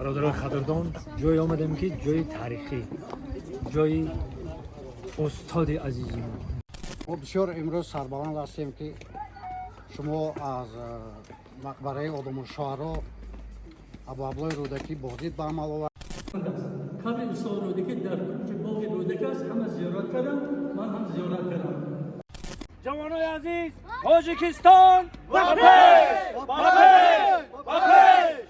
برادران قدردان، جای آمدیم که جای تاریخی، جای استاد عزیزی ما بسیار امروز سربلند هستیم که شما از مقبره آدم‌الشهرا ابوعبدالله رودکی بازدید به عمل آورد. قبر استاد رودکی در کوچه باغ رودکی است. همه زیارت کردم، من هم زیارت کردم. جوانای عزیز، تاجیکستان با پیش! با پیش! با پیش!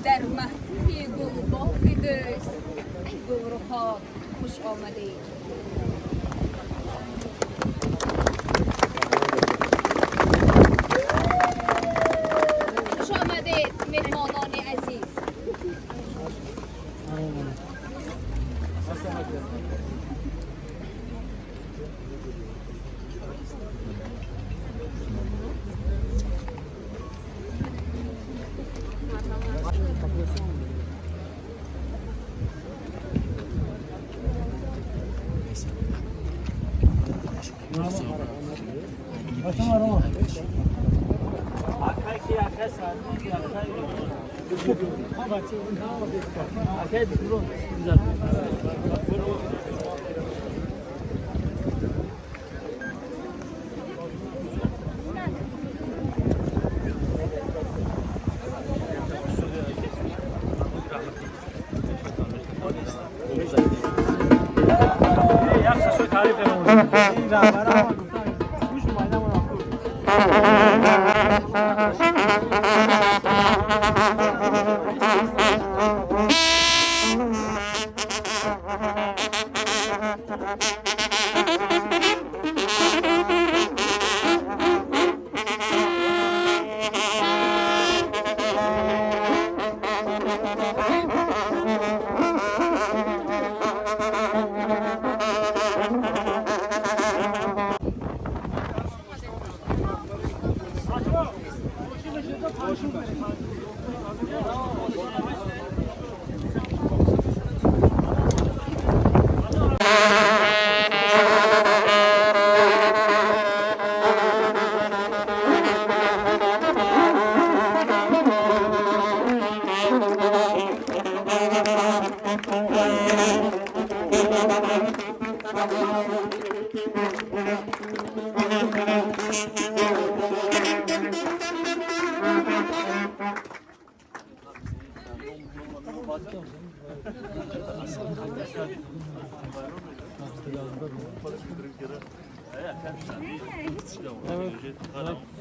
در محفوظ گلباغ دوست ای گلرخا خوش آمدید. خوش آمدید مهمانان عزیز.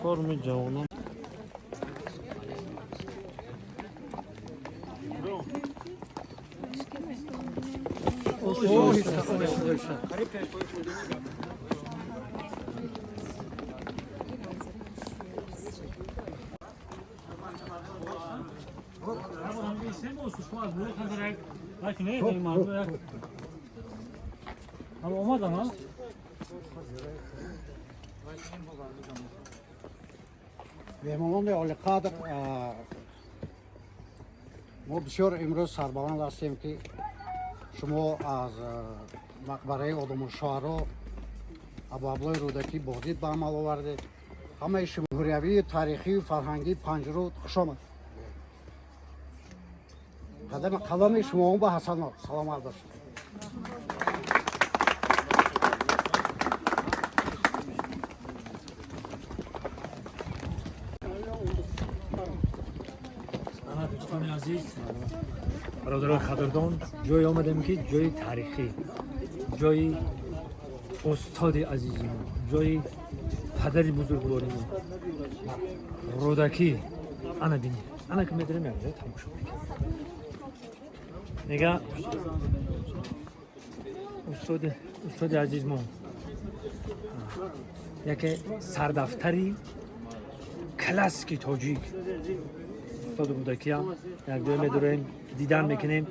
فرم جوانان مهمانان عالی قدر، ما بسیار امروز سربلند هستیم که شما از مقبره آدم‌الشهرا ابوعبدالله رودکی بازدید به عمل آوردید. همه جمهوریوی تاریخی و فرهنگی پنجرود خوش آمد. قدم شما به حسنات سلامت باشید. دوستان عزیز، برادران قدردان، جای آمدیم که جای تاریخی، جای استاد عزیزی، جای پدر بزرگواری رودکی. انا بینی، انا که میدرم یاد تماشا میکنم. نگاه استاد عزیز ما یکی سردفتری کلاسیک تاجیک استاد رودکی هم یک دوی میدوریم دیدن میکنیم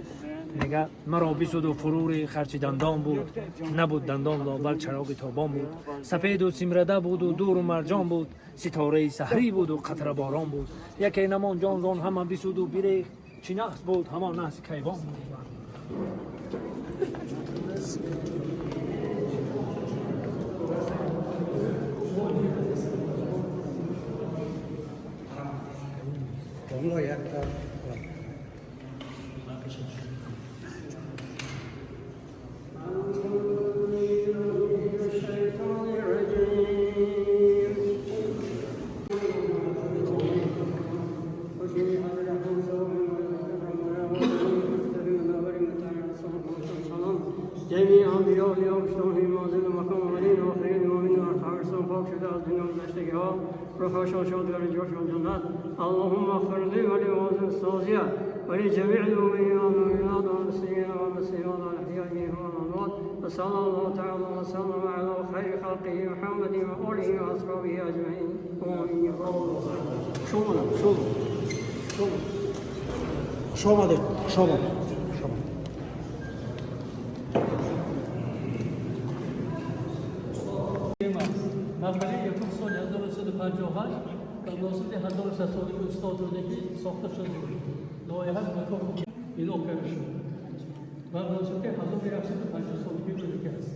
میگه مرا بیسود و فرور خرچی دندان بود نبود دندان لاول چراغ تابان بود سپید و سیمرده بود و دور و مرجان بود ستاره سحری بود و قطره باران بود یکی نمان جان زان همه بیسود و بیره چی نحس بود همان نحس کیوان بود جميع انبیاء لیامشتان مازل مقام اولین آخرین مومن و ترسان پاک شده از دنیا گذشتگی ها روحشان شاد و رجاشان جنت اللهم اغفر لي ولمازل الصازیه ولجميع المؤمنين والمؤمنات والمسلمين والمسلمات والاحياء منهم والاموات وصلى الله تعالى وسلم على خير خلقه محمد واله واصحابه اجمعين امين. شما مقبره یکم سال 1958 در مناسبت 1600 سالی استاد رودکی ساخته شده بود. لایحه مکان اعلام کرده شد و مناسبت 1150 سالگی رودکی است.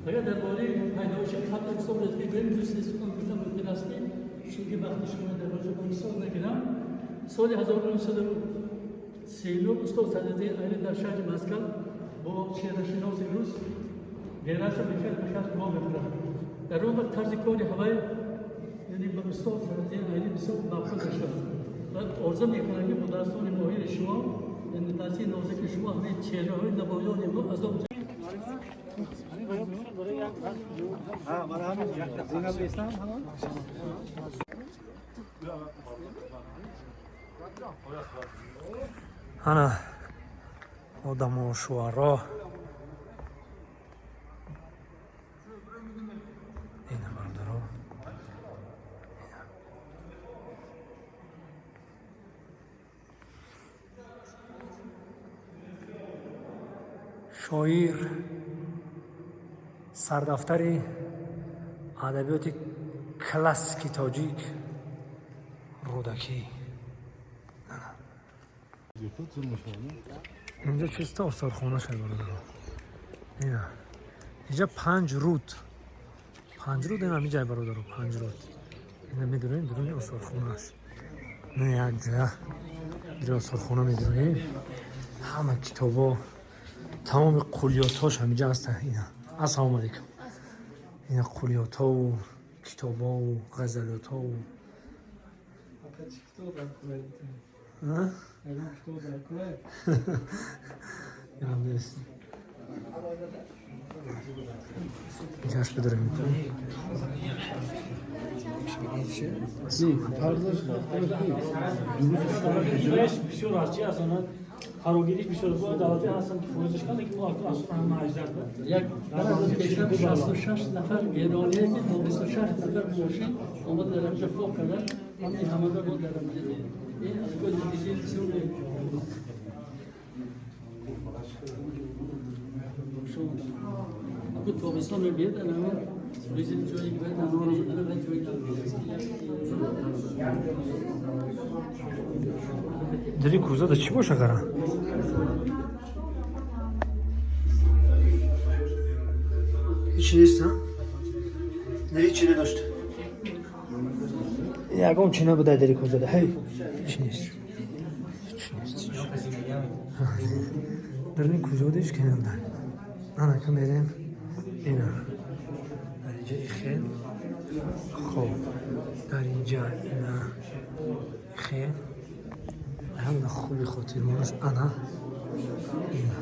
اگر درباره پیدایش خط استاد رودکی بریم دوست نیستم گفتم ممکن است که چون وقتی شما در راجع به استاد نگیرم سال 1939 استاد صدرتی علی در شهر مسکن با چهره‌شناس روس گرایش به کشف ما می‌کرد. در اون وقت طرز کاری همه یعنی به استاد صدرتی علی بسیار مقبول شد و عرضه می‌کنم که مدرسان ماهر شما یعنی تاثیر نازک شما همه چهره‌های نمایان ما از آن انا آدم و شوهرها این برادرها شاعر سردفتر ادبیات کلاسیک تاجیک رودکی اینجا چیست استادخانه شد برادرها اینا اینجا 5 رود اینا میجای برادرها 5 رود اینا میدونین درون استادخانه است نه یک جا اینجا استادخانه میدونین همه کتابا تمام قلیاتاش همینجا هستن اینا السلام علیکم اینا قلیات‌ها و کتابا و غزلات‌ها و اینجاش بدارم بسیار راحتی است آن فراگیری بسیار بود دعوتی هستن که فروزش کنه که ما اصلا هم اجدر یک بعد 66 نفر ایرانی که 26 نفر ماشین اومد در اینجا فوق کردن همین همه بود در اینجا این از گل نتیجه بسیار اگه تابستان رو بیاد انا ریزی جایی که باید انا باید جایی داری کوزا دا چی باشه کرن؟ هیچی نیست ها؟ نه هیچی نداشت یکم چی نبوده داری کوزا دا هی هیچی نیست در این کوزا دا هیچ که نبوده انا که میریم اینا در اینجا خیل خوب در اینجا اینا خیل همه خوبی خاطر مانش انا اینا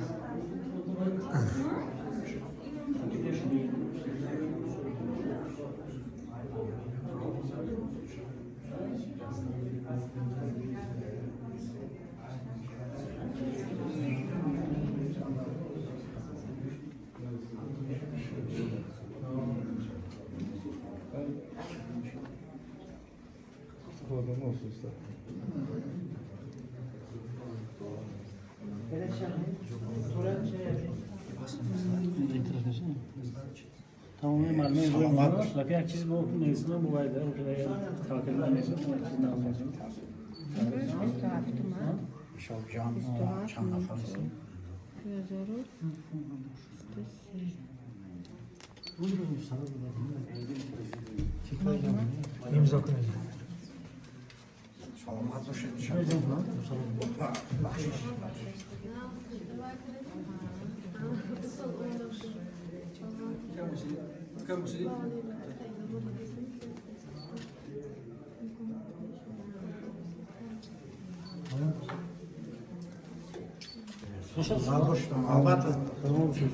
تمام معلومه رو لکه یک چیز با نویسنده موبایل داره که تاکید نمیشه شوجان چند نفر هستیم؟ امضا کنید. سلامت باشید. سلامت باشید. البته. سلامت باشید.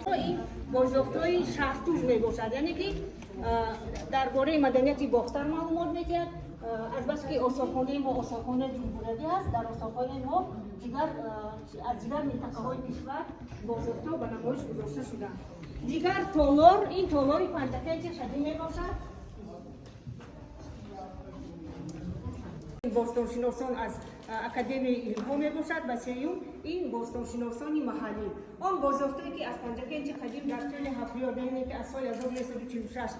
این بازداشت‌های شهرتوز می‌باشد، یعنی که درباره مدنیت باختر معلومات می‌دهد. از بس که آثارخانه ما آثارخانه جمهوری است، در آثارخانه ما از دیگر منطقه‌های کشور بازداشت‌ها به نمایش گذاشته شدند. دیگر تالار، این تالار پنجکه چه شدید می‌باشد. باستانشناسان از اکادمی علم‌ها میباشد و سوم این باستانشناسان محلی. آن بازداشت‌هایی که از پنجکه قدیم در طول 70 که از سال 1946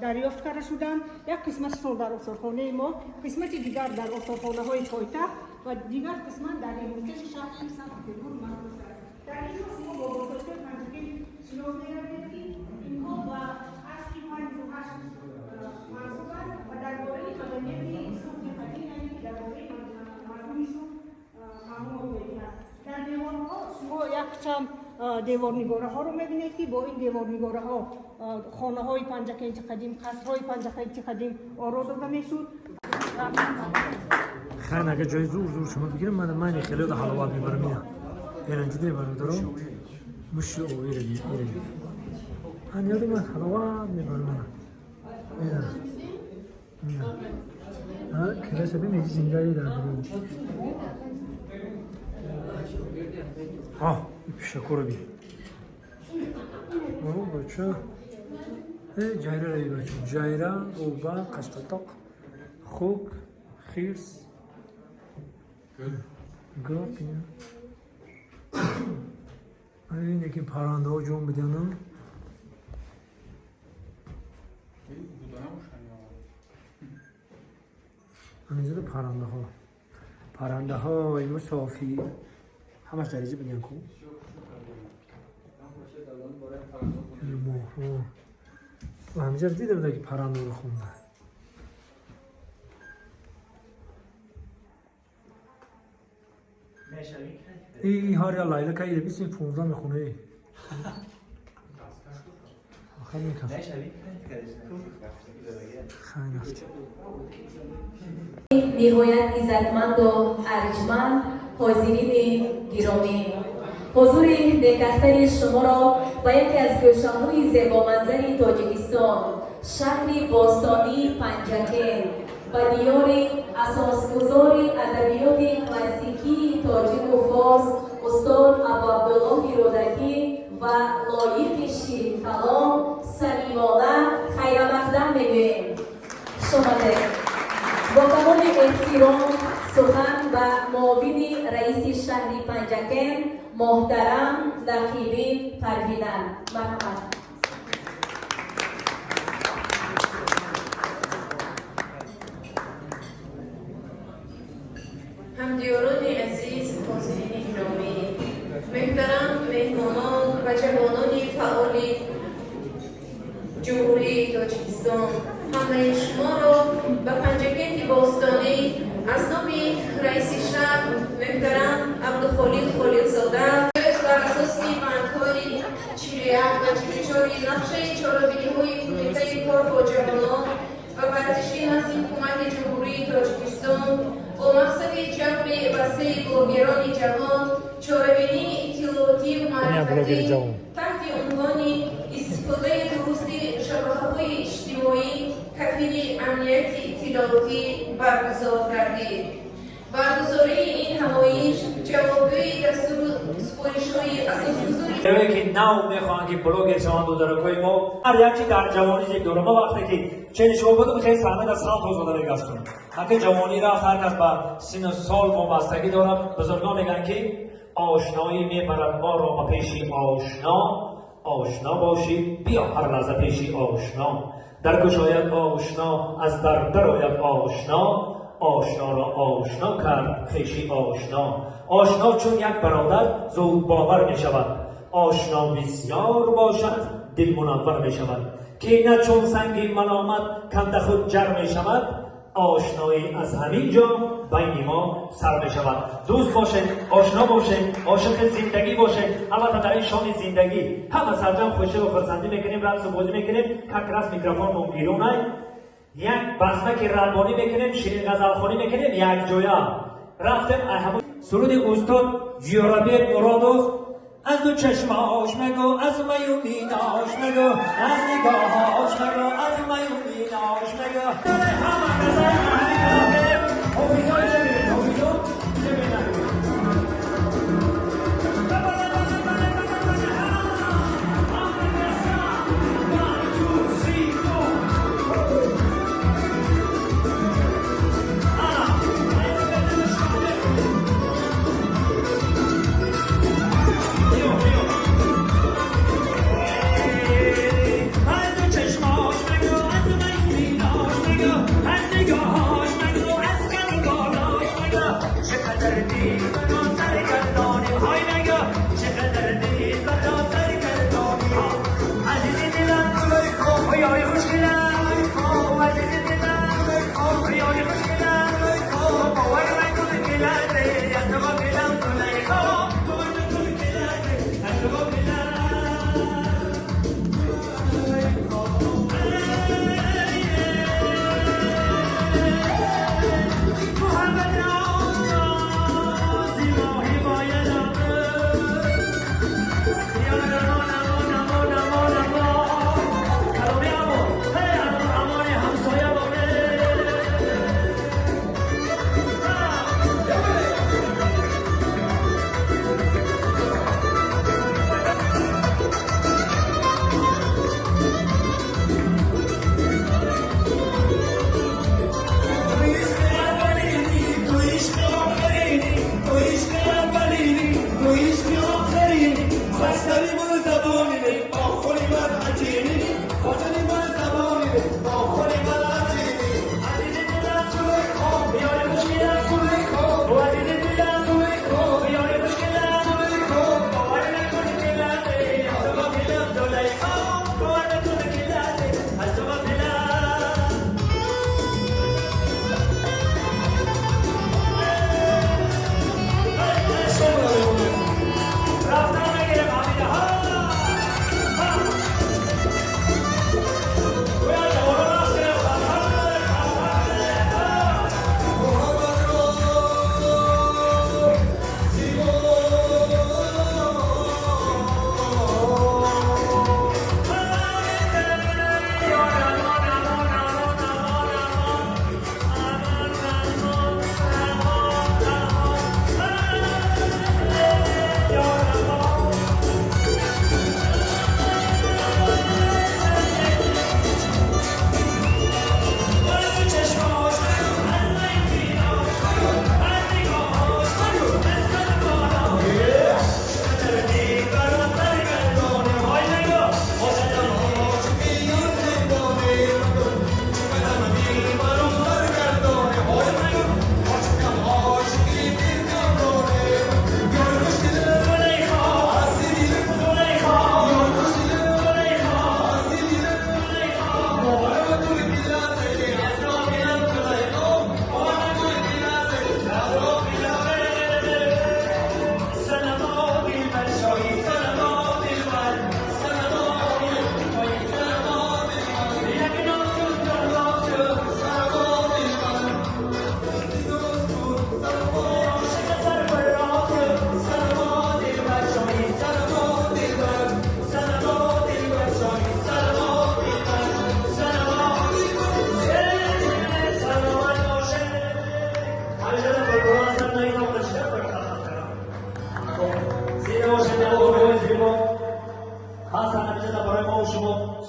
دریافت کرده شدند، یک قسمتشان در آثارخانه ما، قسمت دیگر در آثارخانه‌های پایتخت و دیگر قسمت در منطقه شهر سنت‌پطربورگ محفوظ است. در اینجا شما با بازداشت پنجکه شناخت می‌یابید که اینها و اصل 58 منصوب است و درباره مدنیت در دیوارها شما یک چند دیوارنگاره ها رو میبینید که با این دیوارنگاره ها خانه های پنجکه قدیم، قصرهای پنجکه قدیم آرا داده میشد. خیلی اگه جای زور شما بگیرم من خیلی دا حلوات میبرم اینا اینجا دی برادرم مش او ایرانی من یادم حلوات میبرم اینا کلاس ببین زنجانی در برون شکر بی بچه جایره روی بچه جایره روبا قشتتق خوک خیرس گل این یکی پرنده ها جون بدنم اینجا پرنده های مسافی همش درجه بگن کو و همینجا دیدم که پرنده رو خونده ای هاریا لایلا که یه بیسیم 15 میخونه ای خیلی کف خیلی نفت نهایت عزتمند و ارجمند حاضرین گرامی، حضور دکتر شما را به یکی از گلشن‌های زیبامنظر تاجیکستان، شهر باستانی پنجکه و دیار اساسگذار ادبیات کلاسیکی تاجیک و فارس استاد ابوعبدالله رودکی و لایق شیرین کلام صمیمانه خیرمقدم می‌گوییم. شما با کمال احترام سخن و معاون رئیس شهر پنجکه محترم نقیبی پروینه مرحبا. همدیاران عزیز، حاضرین گرامی، محترم مهمانان و جوانان فعال جمهوری تاجیکستان، همه شما را به پنجکه باستانی از نام رئیس شهر محترم عبدالخالق خالقزاده و як бачивічові нақші чорновідігові кумітаї корпо джаванон و ورزشی نزدیک حکومت جمهوری تاجیکستان با مقصد جلب وسیع بلوگران جوان چاره‌بینی اطلاعاتی و معرفتی تحت عنوان استفاده درست شبکه‌های اجتماعی کفیل امنیت اطلاعاتی برگزار کردید. برگزاری این همایش جوابگوی دستور سپارش‌های اساس‌گذاری که نو میخوان که بلوگ شما دو درکوی ما هر یکی در جوانی یک دوره ما وقتی که چنین شما بودم خیلی سهمه از سال توز داره گشتم وقتی جوانی رفت هر کس با سن سال وابستگی دارم بزرگان میگن که آشنایی میبرد ما را به پیش آشنا باشید بیا هر لحظه پیش آشنا در گشاید آشنا از در آید آشنا را آشنا کرد خویشی آشنا چون یک برادر زود باور می شود آشنا بسیار باشد دل منور می شود که نه چون سنگ ملامت کند خود جر می شود آشنایی از همین جا بین ما سر می شود دوست باشه آشنا باشه عاشق زندگی باشه البته در این شان زندگی همه سرجم خوشی و فرزندی میکنیم رقص و بازی میکنیم ککرس میکروفون و بیرون یک بزمک ربانی میکنیم شیرین غزلخوانی میکنیم یک جویا رفتیم همون سرود استاد جیاربی مرادوف از دو چشماش مگو از میونیناش مگو از نگاهاش مگو از میونیناش مگو همه غزل حافظان جبین حافظان جبین از نگاهاش مگو از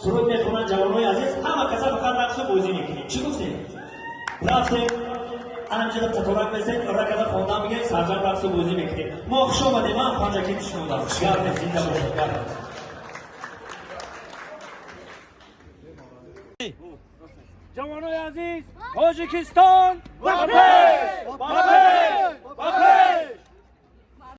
سرود میخونن جوانای عزیز، همه کسا فقط رقص و بازی میکنیم. چی گفتیم؟ رفتیم همینجا تطورک بزنید رکض خوندن میگه سرجان رقص و بازی میکنیم. ما خوش آمدیم، من پنجاکی شنودم. گردیم زنده باشد. گردیم. جوانای عزیز، تاجیکستان